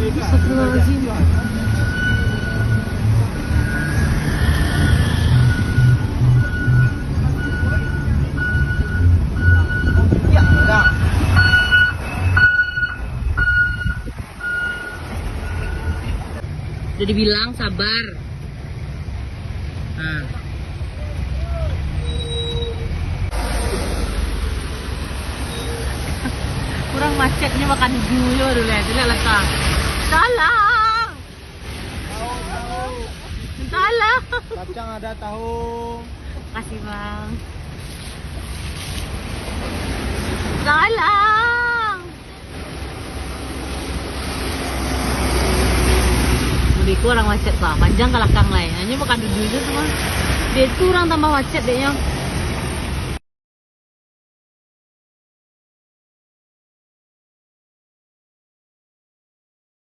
Astagfirullahaladzim. Udah dibilang sabar. Nah. Kurang macetnya makan dulu dulu ya, dulu lah. Tolong. Tolong. Kacang ada, tahu. Kasih bang. Tolong. Mudiku orang macet pak, panjang ke belakang lain. Hanya makan dulu semua. Dia itu orang tambah macet deh yang.